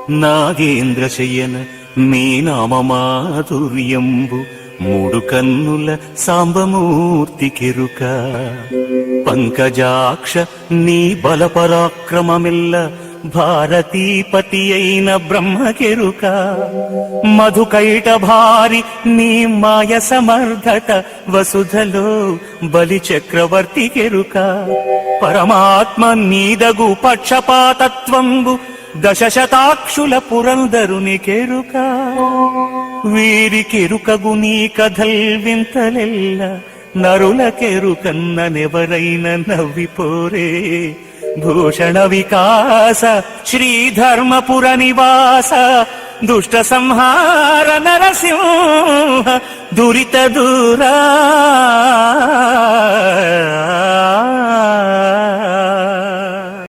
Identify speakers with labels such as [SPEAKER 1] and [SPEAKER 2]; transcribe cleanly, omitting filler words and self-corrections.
[SPEAKER 1] నాగేంద్ర శయన నీ నామమాధుర్యంబు మూడు కన్నుల సాంబమూర్తికెరుక. పంకజాక్ష నీ బలపరాక్రమమిల్ల భారతీపతి అయిన బ్రహ్మకెరుక. మధుకైట భారి నీ మాయ సమర్థత వసుధలో బలి చక్రవర్తికెరుక. పరమాత్మ నీదగు పక్షపాతత్వంబు దశశతాక్షుల పురందరునికెరుక. వీరికెరుకగు నీ కథల్ వింతలెల్ల నరులకెరుకన్ననెవరైన నవ్విపోరే. భూషణ వికాస శ్రీధర్మపుర నివాస దుష్ట సంహార నరసింహ దురిత దూరా.